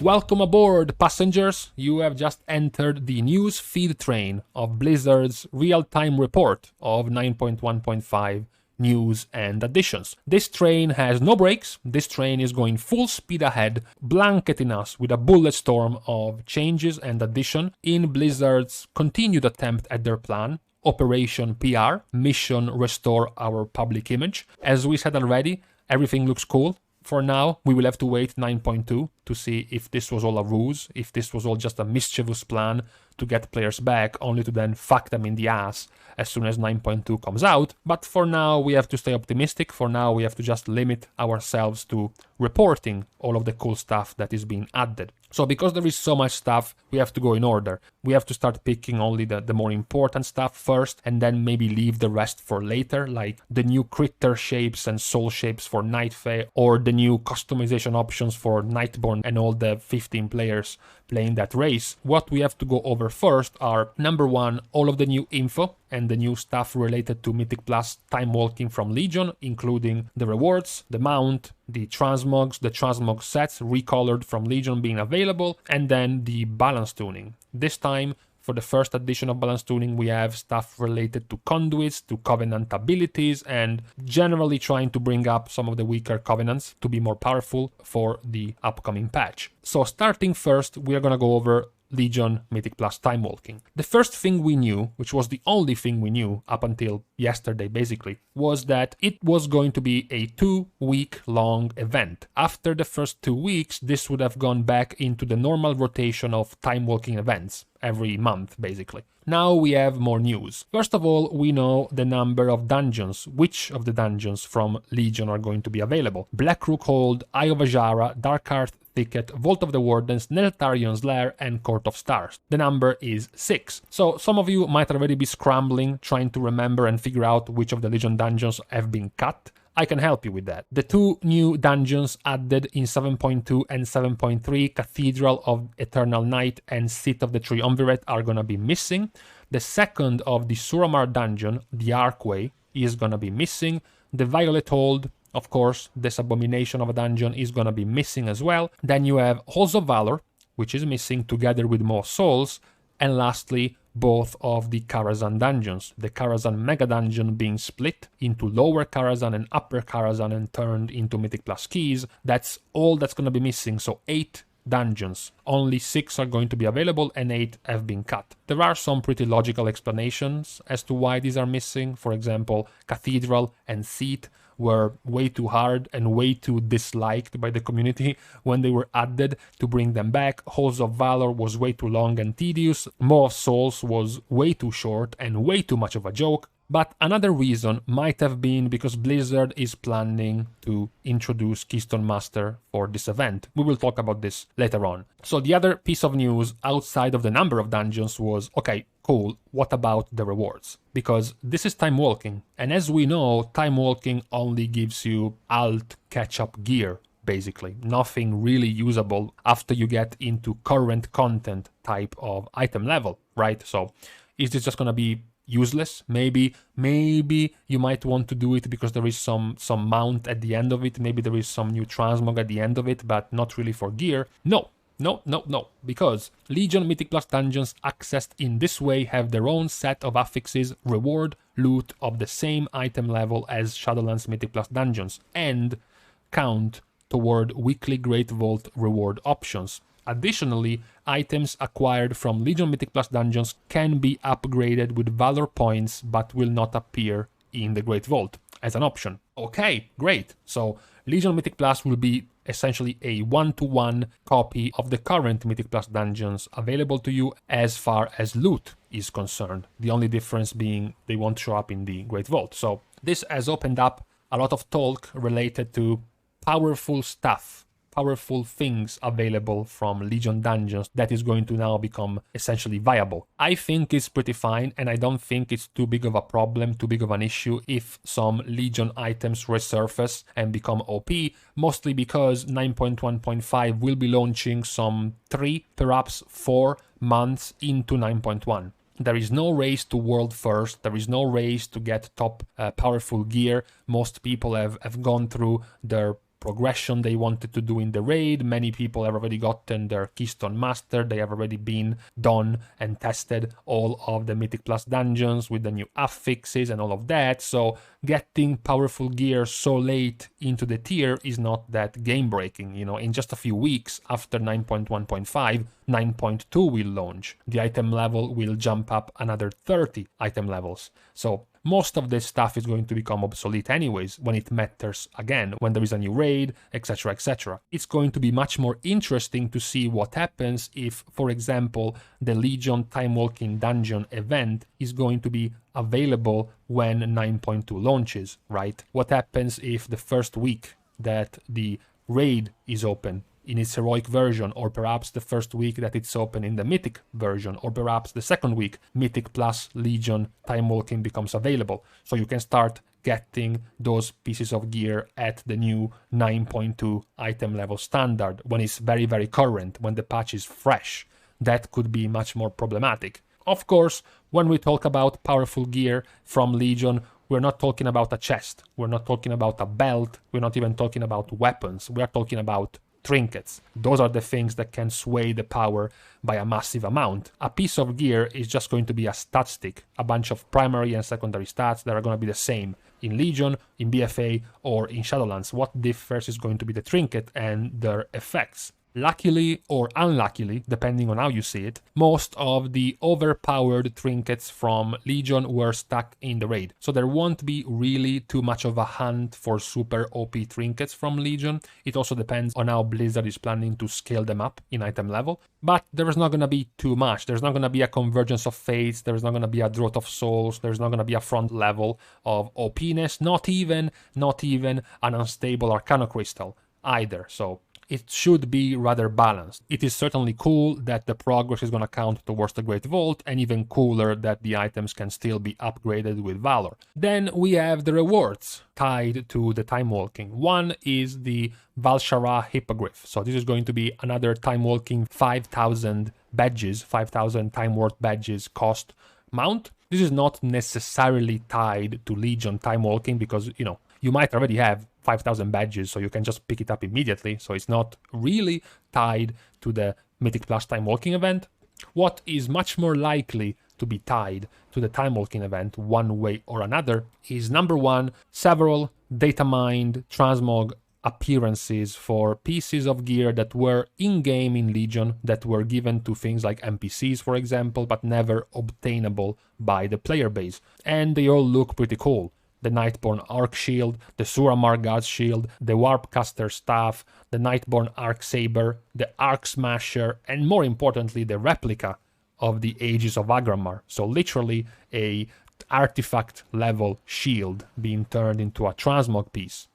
Welcome aboard, passengers! You have just entered the news feed train of Blizzard's real-time report of 9.1.5 news and additions. This train has no brakes, this train is going full speed ahead, blanketing us with a bullet storm of changes and addition in Blizzard's continued attempt at their plan, Operation PR, Mission Restore Our Public Image. As we said already, everything looks cool. For now, we will have to wait 9.2 to see if this was all a ruse, if this was all just a mischievous plan to get players back, only to then fuck them in the ass as soon as 9.2 comes out. But for now, we have to stay optimistic. For now, we have to just limit ourselves to reporting all of the cool stuff that is being added. So because there is so much stuff, we have to go in order. We have to start picking only the more important stuff first, and then maybe leave the rest for later, like the new critter shapes and soul shapes for Night Fae, or the new customization options for Nightborne and all the 15 players playing that race. What we have to go over first are, number one, all of the new info and the new stuff related to Mythic Plus Timewalking from Legion, including the rewards, the mount, the transmogs, the transmog sets recolored from Legion being available, and then the balance tuning. This time, for the first edition of balance tuning, we have stuff related to Conduits, to Covenant abilities, and generally trying to bring up some of the weaker Covenants to be more powerful for the upcoming patch. So starting first, we are gonna go over Legion Mythic Plus Timewalking. The first thing we knew, which was the only thing we knew up until yesterday basically, was that it was going to be a 2-week long event. After the first 2 weeks, this would have gone back into the normal rotation of Timewalking events every month basically. Now we have more news. First of all, we know the number of dungeons, which of the dungeons from Legion are going to be available. Blackrook Hold, Eye of Ajara, Darkheart Thicket, Vault of the Wardens, Neltharion's Lair, and Court of Stars. The number is 6. So some of you might already be scrambling, trying to remember and figure out which of the Legion dungeons have been cut. I can help you with that. The 2 new dungeons added in 7.2 and 7.3, Cathedral of Eternal Night and Seat of the Triumvirate, are gonna be missing. The second of the Suramar dungeon, the Archway, is gonna be missing. The Violet Hold, of course, this abomination of a dungeon, is gonna be missing as well. Then you have Halls of Valor, which is missing together with more souls. And lastly, both of the Karazhan dungeons. The Karazhan Mega Dungeon being split into Lower Karazhan and Upper Karazhan and turned into Mythic Plus keys. That's all that's gonna be missing, so 8 dungeons. Only 6 are going to be available and 8 have been cut. There are some pretty logical explanations as to why these are missing. For example, Cathedral and Seat were way too hard and way too disliked by the community when they were added. To bring them back, Halls of Valor was way too long and tedious, Maw of Souls was way too short and way too much of a joke. But another reason might have been because Blizzard is planning to introduce Keystone Master for this event. We will talk about this later on. So the other piece of news outside of the number of dungeons was, okay, cool, what about the rewards? Because this is Timewalking, and as we know, Timewalking only gives you alt catch-up gear, basically. Nothing really usable after you get into current content type of item level, right? So is this just gonna be useless? Maybe you might want to do it because there is some mount at the end of it, maybe there is some new transmog at the end of it, but not really for gear. No, because Legion Mythic Plus dungeons accessed in this way have their own set of affixes, reward, loot of the same item level as Shadowlands Mythic Plus dungeons, and count toward weekly Great Vault reward options. Additionally, items acquired from Legion Mythic Plus dungeons can be upgraded with Valor points but will not appear in the Great Vault as an option. Okay, great. So Legion Mythic Plus will be essentially a 1-to-1 copy of the current Mythic Plus dungeons available to you as far as loot is concerned. The only difference being they won't show up in the Great Vault. So this has opened up a lot of talk related to powerful stuff, powerful things available from Legion dungeons that is going to now become essentially viable. I think it's pretty fine, and I don't think it's too big of a problem, too big of an issue if some Legion items resurface and become OP, mostly because 9.1.5 will be launching some 3, perhaps 4 months into 9.1. There is no race to world first, there is no race to get top powerful gear. Most people have gone through their progression they wanted to do in the raid. Many people have already gotten their Keystone Master. They have already been done and tested all of the Mythic Plus dungeons with the new affixes and all of that. So getting powerful gear so late into the tier is not that game breaking. You know, in just a few weeks after 9.1.5, 9.2 will launch. The item level will jump up another 30 item levels. So most of this stuff is going to become obsolete anyways when it matters again, when there is a new raid, etc, etc. It's going to be much more interesting to see what happens if, for example, the Legion Timewalking dungeon event is going to be available when 9.2 launches, right? What happens if the first week that the raid is open in its heroic version, or perhaps the first week that it's open in the mythic version, or perhaps the second week mythic plus Legion Timewalking becomes available. So you can start getting those pieces of gear at the new 9.2 item level standard when it's very, very current, when the patch is fresh. That could be much more problematic. Of course, when we talk about powerful gear from Legion, we're not talking about a chest, we're not talking about a belt, we're not even talking about weapons, we're talking about trinkets. Those are the things that can sway the power by a massive amount. A piece of gear is just going to be a stat stick, a bunch of primary and secondary stats that are going to be the same in Legion, in BFA, or in Shadowlands. What differs is going to be the trinket and their effects. Luckily or unluckily, depending on how you see it, most of the overpowered trinkets from Legion were stuck in the raid. So there won't be really too much of a hunt for super OP trinkets from Legion. It also depends on how Blizzard is planning to scale them up in item level. But there is not going to be too much. There's not going to be a convergence of fates. There's not going to be a drought of souls. There's not going to be a front level of OPness. Not even an unstable Arcana Crystal either. So it should be rather balanced. It is certainly cool that the progress is going to count towards the Great Vault, and even cooler that the items can still be upgraded with Valor. Then we have the rewards tied to the Timewalking. One is the Valshara Hippogriff. So this is going to be another Timewalking 5,000 badges, 5,000 Time Worth badges cost mount. This is not necessarily tied to Legion Timewalking because, you know, you might already have 5,000 badges, so you can just pick it up immediately. So it's not really tied to the Mythic Plus Timewalking event. What is much more likely to be tied to the Timewalking event one way or another is, number one, several data mined transmog appearances for pieces of gear that were in-game in Legion, that were given to things like NPCs, for example, but never obtainable by the player base. And they all look pretty cool. The Nightborne Arc Shield, the Suramar God's Shield, the Warpcaster Staff, the Nightborne Arc Saber, the Arc Smasher, and more importantly, the replica of the Aegis of Agramar. So literally a artifact level shield being turned into a transmog piece.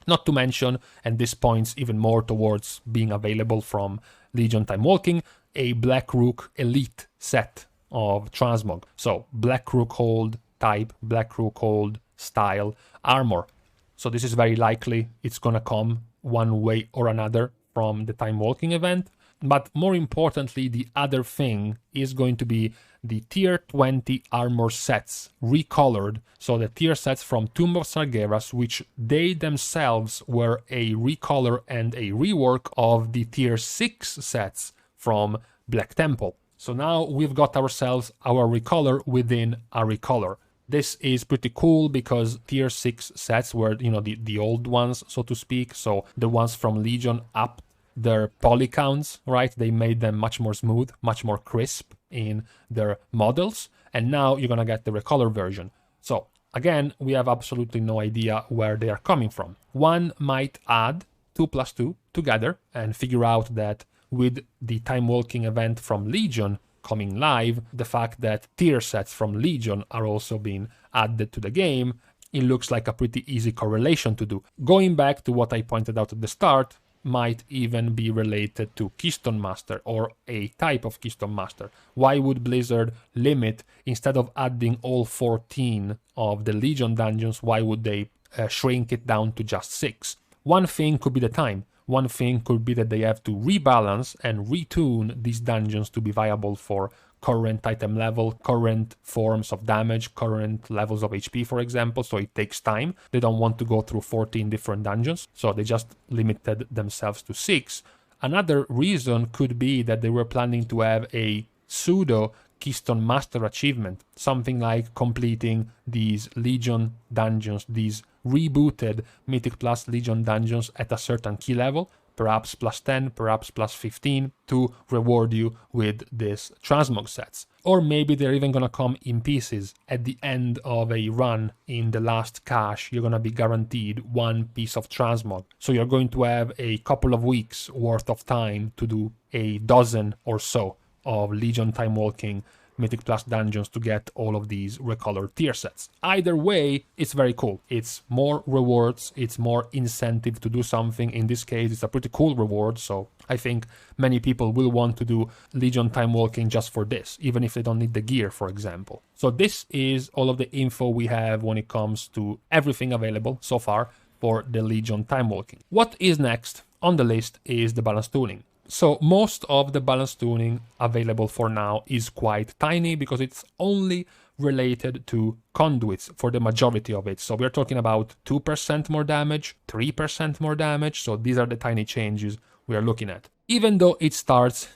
Not to mention, and this points even more towards being available from Legion Timewalking, a Black Rook Elite set of transmog. So Black Rook Hold type, Black Rook Hold style armor. So this is very likely it's gonna come one way or another from the Timewalking event. But more importantly, the other thing is going to be the tier 20 armor sets recolored. So the tier sets from Tomb of Sargeras, which they themselves were a recolor and a rework of the tier 6 sets from Black Temple. So now we've got ourselves our recolor within a recolor. This is pretty cool because tier 6 sets were, you know, the old ones, so to speak. So the ones from Legion upped their poly counts, right? They made them much more smooth, much more crisp in their models. And now you're going to get the recolor version. So again, we have absolutely no idea where they are coming from. One might add 2 plus 2 together and figure out that with the Timewalking event from Legion coming live, the fact that tier sets from Legion are also being added to the game, it looks like a pretty easy correlation to do. Going back to what I pointed out at the start, might even be related to Keystone Master or a type of Keystone Master. Why would Blizzard limit, instead of adding all 14 of the Legion dungeons, why would they shrink it down to just 6? One thing could be the time. One thing could be that they have to rebalance and retune these dungeons to be viable for current item level, current forms of damage, current levels of HP, for example, so it takes time. They don't want to go through 14 different dungeons, so they just limited themselves to 6. Another reason could be that they were planning to have a pseudo Keystone Master achievement, something like completing these Legion dungeons, these rebooted Mythic Plus Legion dungeons at a certain key level, perhaps plus 10, perhaps plus 15, to reward you with this transmog sets. Or maybe they're even gonna come in pieces. At the end of a run in the last cache, you're gonna be guaranteed one piece of transmog. So you're going to have a couple of weeks worth of time to do a dozen or so of Legion Timewalking Mythic Plus dungeons to get all of these recolor tier sets. Either way, it's very cool. It's more rewards, it's more incentive to do something. In this case, it's a pretty cool reward, so I think many people will want to do Legion Timewalking just for this, even if they don't need the gear, for example. So this is all of the info we have when it comes to everything available so far for the Legion Timewalking. What is next on the list is the balance tuning. So most of the balance tuning available for now is quite tiny because it's only related to conduits for the majority of it. So we're talking about 2% more damage, 3% more damage. So these are the tiny changes we are looking at. Even though it starts,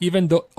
even though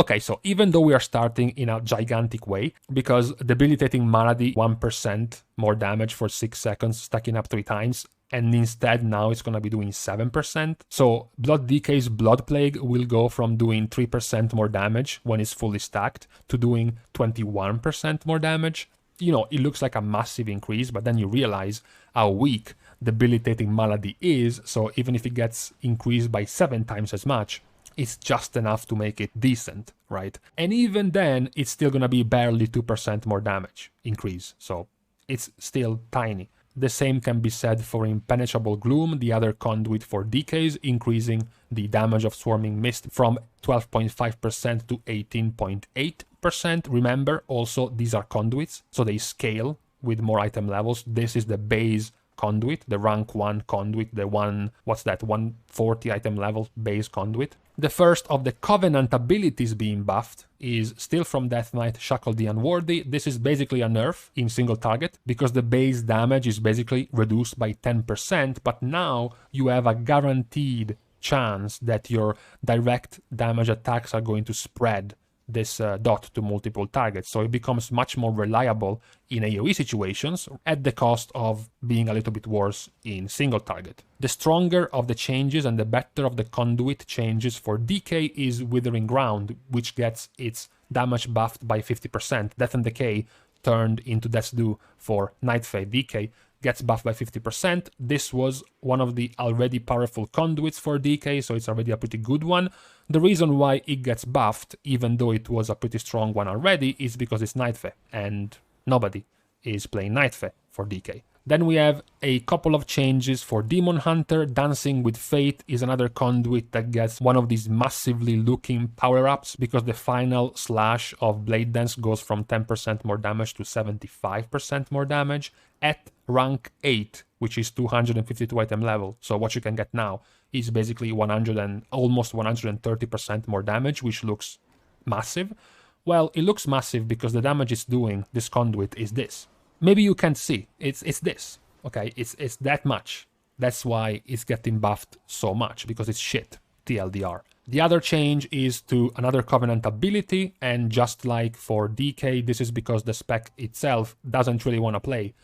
we are starting in a gigantic way, because debilitating malady 1% more damage for 6 seconds, stacking up 3 times, and instead now it's going to be doing 7%. So Blood DK's Blood Plague will go from doing 3% more damage when it's fully stacked to doing 21% more damage. You know, it looks like a massive increase, but then you realize how weak debilitating malady is, so even if it gets increased by 7 times as much, it's just enough to make it decent, right? And even then, it's still gonna be barely 2% more damage increase, so it's still tiny. The same can be said for Impenetrable Gloom, the other conduit for DKs, increasing the damage of Swarming Mist from 12.5% to 18.8%. Remember, also, these are conduits, so they scale with more item levels. This is the base conduit, the rank 1 conduit, the 140 item level base conduit. The first of the Covenant abilities being buffed is still from Death Knight, Shackle the Unworthy. This is basically a nerf in single target because the base damage is basically reduced by 10%, but now you have a guaranteed chance that your direct damage attacks are going to spread this dot to multiple targets, so it becomes much more reliable in AoE situations at the cost of being a little bit worse in single target. The stronger of the changes and the better of the conduit changes for DK is Withering Ground, which gets its damage buffed by 50%. Death and Decay turned into Death's Due for Nightfade DK gets buffed by 50%. This was one of the already powerful conduits for DK, so it's already a pretty good one. The reason why it gets buffed, even though it was a pretty strong one already, is because it's Nightfade, and nobody is playing Nightfade for DK. Then we have a couple of changes for Demon Hunter. Dancing with Fate is another conduit that gets one of these massively looking power-ups because the final slash of Blade Dance goes from 10% more damage to 75% more damage at rank 8, which is 252 item level. So what you can get now is basically almost 130% more damage, which looks massive. Well, it looks massive because the damage it's doing, this conduit, is this. Maybe you can't see, it's this, okay? It's that much. That's why it's getting buffed so much, because it's shit, TLDR. The other change is to another Covenant ability, and just like for DK, this is because the spec itself doesn't really want to play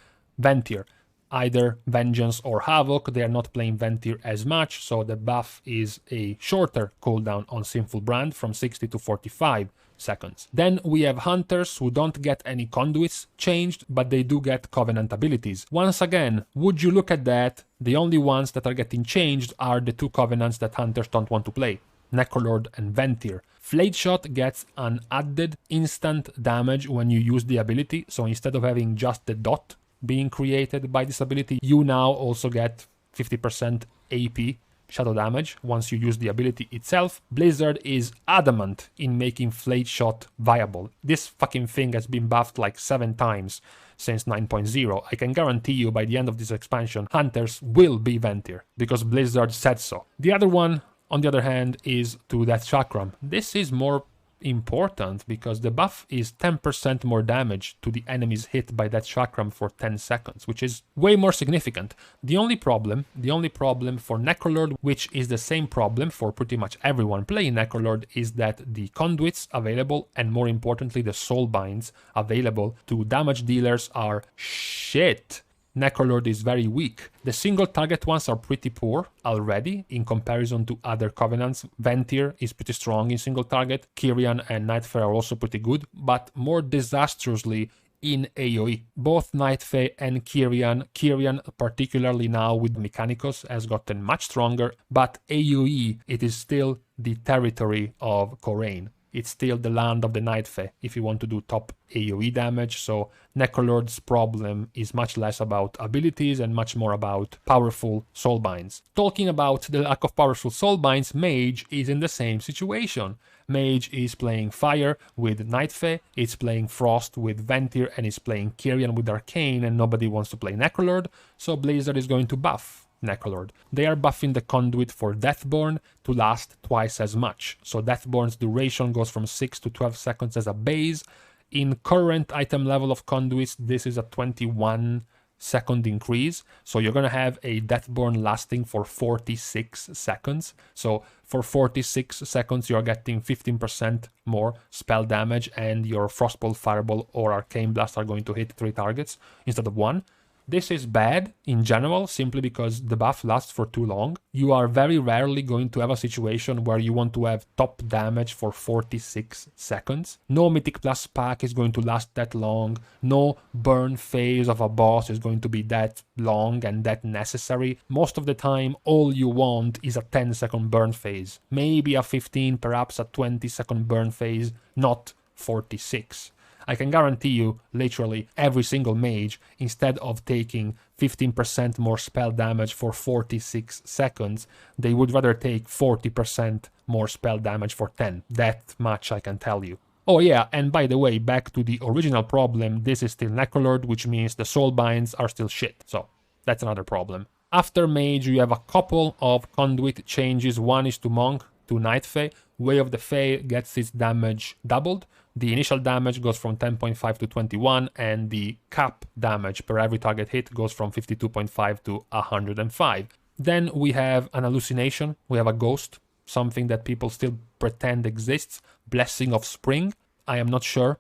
Ventir. Either Vengeance or Havoc, they are not playing Ventir as much, so the buff is a shorter cooldown on Sinful Brand from 60 to 45 seconds. Then we have Hunters who don't get any conduits changed, but they do get Covenant abilities. Once again, would you look at that, the only ones that are getting changed are the two Covenants that Hunters don't want to play, Necrolord and Ventir. Flayed Shot gets an added instant damage when you use the ability, so instead of having just the dot being created by this ability, you now also get 50% AP shadow damage once you use the ability itself. Blizzard is adamant in making Flayed Shot viable. This fucking thing has been buffed like 7 times since 9.0. I can guarantee you by the end of this expansion, Hunters will be Ventir, because Blizzard said so. The other one, on the other hand, is to Death Chakram. This is more important because the buff is 10% more damage to the enemies hit by that chakram for 10 seconds, which is way more significant. The only problem for Necrolord, which is the same problem for pretty much everyone playing Necrolord, is that the Conduits available, and more importantly the Soulbinds available to damage dealers, are shit. Necrolord is very weak. The single target ones are pretty poor already in comparison to other Covenants. Ventir is pretty strong in single target. Kyrian and Nightfey are also pretty good, but more disastrously in AoE. Both Nightfey and Kyrian particularly now with Mechanicus has gotten much stronger, but AoE, it is still the territory of Khorane. It's still the land of the Nightfey if you want to do top AoE damage, so Necrolord's problem is much less about abilities and much more about powerful soulbinds. Talking about the lack of powerful soulbinds, Mage is in the same situation. Mage is playing Fire with Nightfey, it's playing Frost with Ventir, and is playing Kyrian with Arcane, and nobody wants to play Necrolord, so Blizzard is going to buff Necrolord. They are buffing the Conduit for Deathborn to last twice as much. So Deathborn's duration goes from 6 to 12 seconds as a base. In current item level of Conduits, this is a 21-second increase. So you're going to have a Deathborn lasting for 46 seconds. So for 46 seconds, you're getting 15% more spell damage, and your Frostbolt, Fireball, or Arcane Blast are going to hit 3 targets instead of 1. This is bad in general, simply because the buff lasts for too long. You are very rarely going to have a situation where you want to have top damage for 46 seconds. No Mythic Plus pack is going to last that long. No burn phase of a boss is going to be that long and that necessary. Most of the time, all you want is a 10-second burn phase. Maybe a 15, perhaps a 20-second burn phase, not 46. I can guarantee you, literally, every single mage, instead of taking 15% more spell damage for 46 seconds, they would rather take 40% more spell damage for 10. That much I can tell you. Oh yeah, and by the way, back to the original problem, this is still Necrolord, which means the Soulbinds are still shit. So, that's another problem. After Mage, you have a couple of Conduit changes. One is to Monk, to Nightfey. Way of the Fae gets its damage doubled. The initial damage goes from 10.5 to 21, and the cap damage per every target hit goes from 52.5 to 105. Then we have an hallucination, we have a ghost, something that people still pretend exists, Blessing of Spring. I'm not sure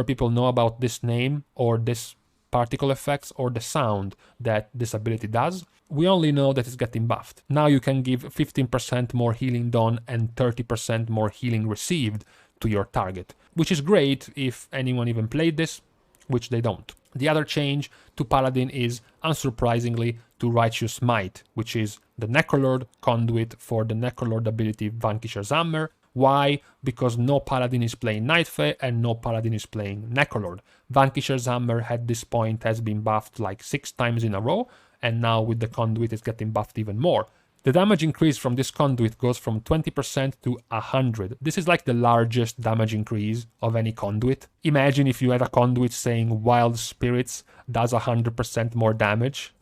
people know about this name or this particle effects or the sound that this ability does. We only know that it's getting buffed. Now you can give 15% more healing done and 30% more healing received to your target, which is great if anyone even played this, which they don't. The other change to Paladin is, unsurprisingly, to Righteous Might, which is the Necrolord Conduit for the Necrolord ability Vanquisher's Hammer. Why? Because no Paladin is playing Nightfey and no Paladin is playing Necrolord. Vanquisher's Hammer at this point has been buffed like 6 times in a row, and now with the Conduit it's getting buffed even more. The damage increase from this Conduit goes from 20% to 100. This is like the largest damage increase of any Conduit. Imagine if you had a Conduit saying Wild Spirits does 100% more damage,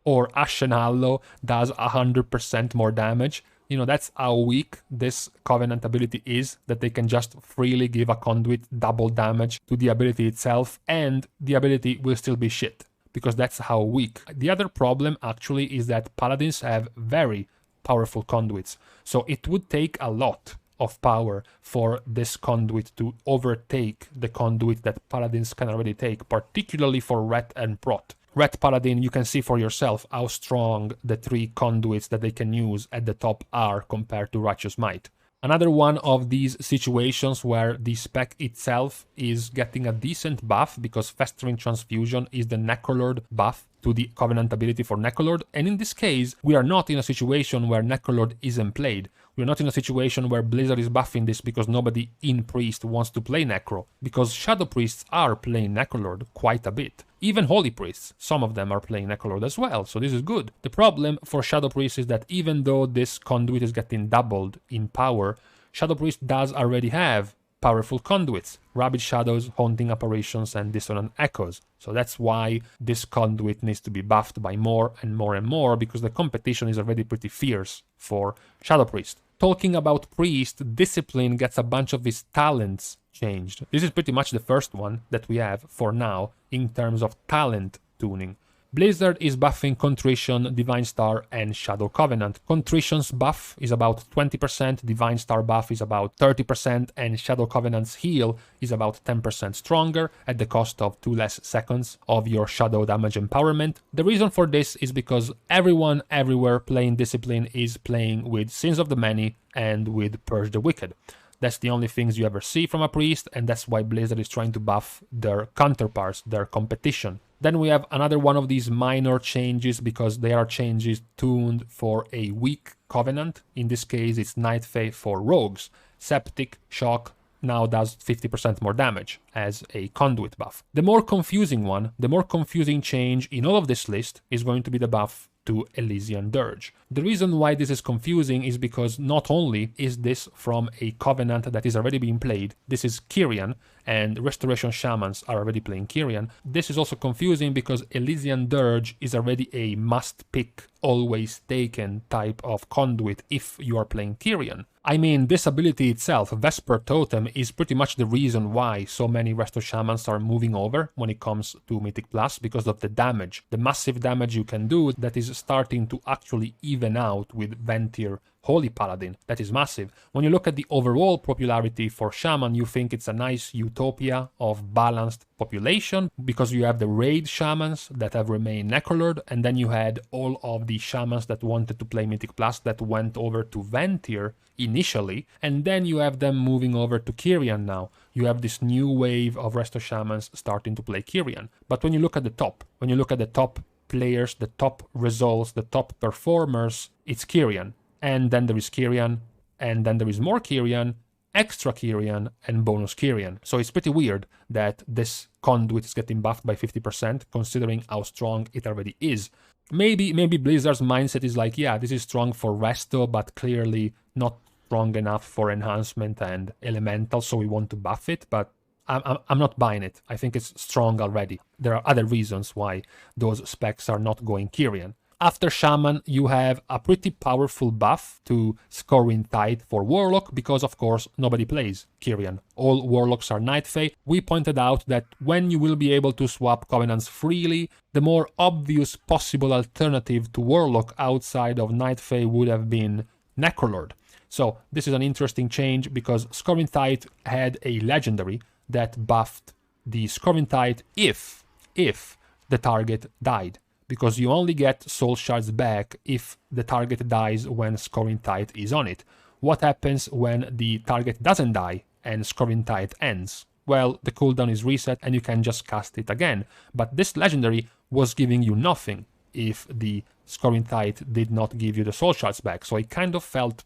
or Ashen Hallow does 100% more damage. You know, that's how weak this Covenant ability is, that they can just freely give a Conduit double damage to the ability itself, and the ability will still be shit, because that's how weak. The other problem actually is that Paladins have very powerful Conduits, so it would take a lot of power for this Conduit to overtake the Conduit that Paladins can already take, particularly for Ret and Prot. Ret Paladin, you can see for yourself how strong the 3 Conduits that they can use at the top are compared to Righteous Might. Another one of these situations where the spec itself is getting a decent buff, because Festering Transfusion is the Necrolord buff to the Covenant ability for Necrolord, and in this case, we are not in a situation where Necrolord isn't played. We're not in a situation where Blizzard is buffing this because nobody in Priest wants to play Necro, because Shadow Priests are playing Necrolord quite a bit. Even Holy Priests, some of them are playing Necrolord as well, so this is good. The problem for Shadow Priests is that even though this Conduit is getting doubled in power, Shadow Priest does already have powerful conduits, Rabid Shadows, Haunting Apparitions, and Dissonant Echoes. So that's why this conduit needs to be buffed by more and more and more, because the competition is already pretty fierce for Shadow Priest. Talking about Priest, Discipline gets a bunch of his talents changed. This is pretty much the first one that we have for now in terms of talent tuning. Blizzard is buffing Contrition, Divine Star, and Shadow Covenant. Contrition's buff is about 20%, Divine Star buff is about 30%, and Shadow Covenant's heal is about 10% stronger at the cost of 2 less seconds of your Shadow damage empowerment. The reason for this is because everyone everywhere playing Discipline is playing with Sins of the Many and with Purge the Wicked. That's the only things you ever see from a priest, and that's why Blizzard is trying to buff their counterparts, their competition. Then we have another one of these minor changes, because they are changes tuned for a weak covenant. In this case, it's Night Fae for rogues. Septic Shock now does 50% more damage as a conduit buff. The more confusing one, the more confusing change in all of this list is going to be the buff to Elysian Dirge. The reason why this is confusing is because not only is this from a covenant that is already being played, this is Kyrian, and Restoration Shamans are already playing Kyrian. This is also confusing because Elysian Dirge is already a must-pick, always taken type of conduit if you are playing Kyrian. I mean, this ability itself, Vesper Totem, is pretty much the reason why so many Resto Shamans are moving over when it comes to Mythic Plus, because of the damage, the massive damage you can do that is starting to actually even out with Ventir Holy Paladin. That is massive. When you look at the overall popularity for Shaman, you think it's a nice utopia of balanced population, because you have the raid Shamans that have remained Necrolord, and then you had all of the Shamans that wanted to play Mythic Plus that went over to Ventir initially, and then you have them moving over to Kyrian now. You have this new wave of Resto Shamans starting to play Kyrian. But when you look at the top, players, the top results, the top performers, it's Kyrian. And then there is Kyrian, and then there is more Kyrian, extra Kyrian, and bonus Kyrian. So it's pretty weird that this conduit is getting buffed by 50%, considering how strong it already is. Maybe Blizzard's mindset is like, yeah, this is strong for Resto, but clearly not strong enough for enhancement and elemental, so we want to buff it, but I'm not buying it. I think it's strong already. There are other reasons why those specs are not going Kyrian. After Shaman, you have a pretty powerful buff to Scoring Tide for Warlock, because of course nobody plays Kyrian. All Warlocks are Night Fae. We pointed out that when you will be able to swap Covenants freely, the more obvious possible alternative to Warlock outside of Night Fae would have been Necrolord. So this is an interesting change, because Scoring Tide had a legendary that buffed the Scoring Tide if the target died, because you only get soul shards back if the target dies when Scoring Tide is on it. What happens when the target doesn't die and Scoring Tide ends? Well, the cooldown is reset and you can just cast it again, but this legendary was giving you nothing if the Scoring Tide did not give you the soul shards back, so it kind of felt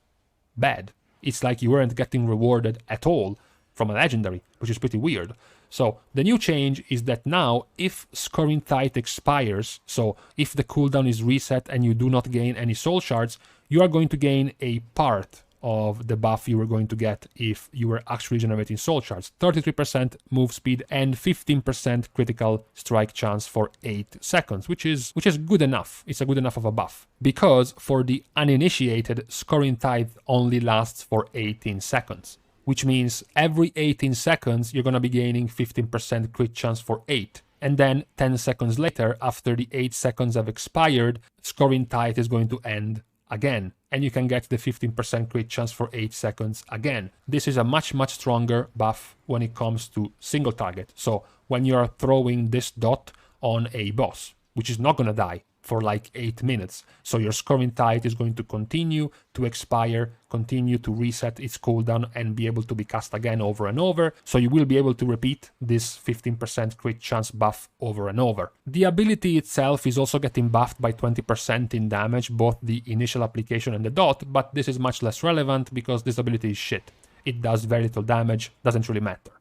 bad. It's like you weren't getting rewarded at all from a legendary, which is pretty weird. So the new change is that now if Scoring Tide expires, so if the cooldown is reset and you do not gain any soul shards, you are going to gain a part of the buff you were going to get if you were actually generating soul shards. 33% move speed and 15% critical strike chance for 8 seconds, which is good enough. It's a good enough of a buff. Because for the uninitiated, Scoring Tide only lasts for 18 seconds. Which means every 18 seconds you're going to be gaining 15% crit chance for 8. And then 10 seconds later, after the 8 seconds have expired, Scoring Tide is going to end again. And you can get the 15% crit chance for 8 seconds again. This is a much stronger buff when it comes to single target. So when you are throwing this dot on a boss, which is not going to die for like 8 minutes. So your Scoring Tide is going to continue to expire, continue to reset its cooldown and be able to be cast again over and over. So you will be able to repeat this 15% crit chance buff over and over. The ability itself is also getting buffed by 20% in damage, both the initial application and the dot, but this is much less relevant because this ability is shit. It does very little damage, doesn't really matter.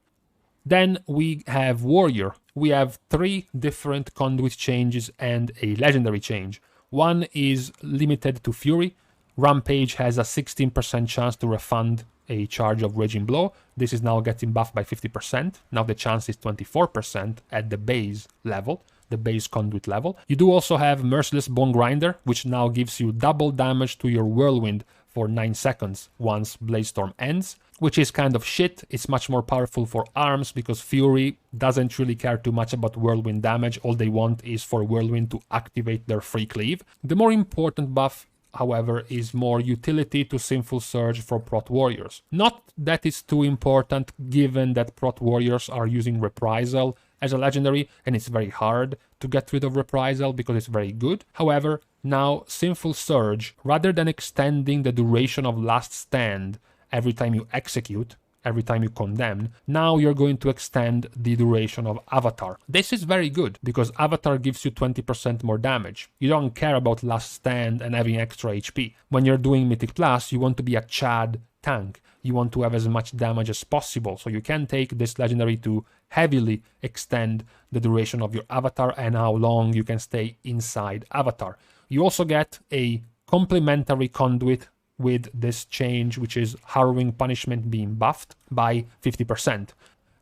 Then we have Warrior. We have 3 different conduit changes and a legendary change. One is limited to Fury. Rampage has a 16% chance to refund a charge of Raging Blow. This is now getting buffed by 50%. Now the chance is 24% at the base level, the base conduit level. You do also have Merciless Bone Grinder, which now gives you double damage to your Whirlwind for 9 seconds once Blaze Storm ends, which is kind of shit. It's much more powerful for arms because Fury doesn't really care too much about Whirlwind damage. All they want is for Whirlwind to activate their free cleave. The more important buff, however, is more utility to Sinful Surge for Prot Warriors. Not that it's too important given that Prot Warriors are using Reprisal as a legendary and it's very hard to get rid of Reprisal because it's very good. However, now Sinful Surge, rather than extending the duration of Last Stand every time you execute, every time you condemn, now you're going to extend the duration of Avatar. This is very good because Avatar gives you 20% more damage. You don't care about Last Stand and having extra HP. When you're doing Mythic Plus, you want to be a Chad tank. You want to have as much damage as possible, so you can take this legendary to heavily extend the duration of your Avatar and how long you can stay inside Avatar. You also get a complementary conduit with this change, which is Harrowing Punishment being buffed by 50%.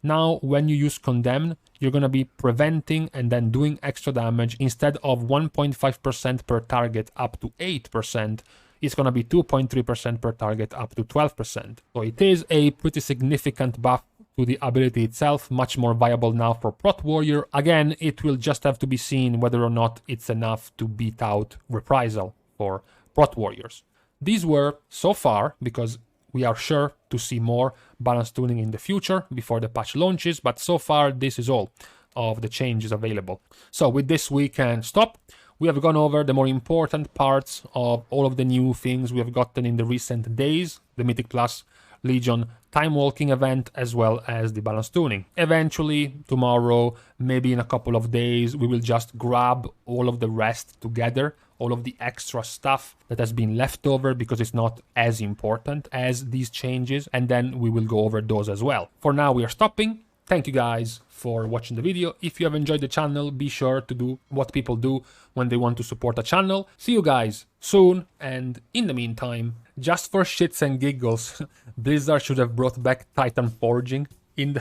Now, when you use Condemn, you're going to be preventing and then doing extra damage. Instead of 1.5% per target up to 8%, it's going to be 2.3% per target up to 12%. So it is a pretty significant buff to the ability itself, much more viable now for Prot Warrior. Again, it will just have to be seen whether or not it's enough to beat out Reprisal for Prot Warriors. These were, so far, because we are sure to see more balance tuning in the future before the patch launches, but so far this is all of the changes available. So with this we can stop. We have gone over the more important parts of all of the new things we have gotten in the recent days, the Mythic Plus Legion Timewalking event, as well as the balance tuning. Eventually, tomorrow, maybe in a couple of days, we will just grab all of the rest together, all of the extra stuff that has been left over because it's not as important as these changes, and then we will go over those as well. For now, we are stopping. Thank you guys for watching the video. If you have enjoyed the channel, be sure to do what people do when they want to support a channel. See you guys soon, and in the meantime, just for shits and giggles, Blizzard should have brought back Titan Forging in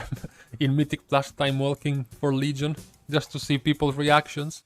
Mythic Plus Timewalking for Legion, just to see people's reactions.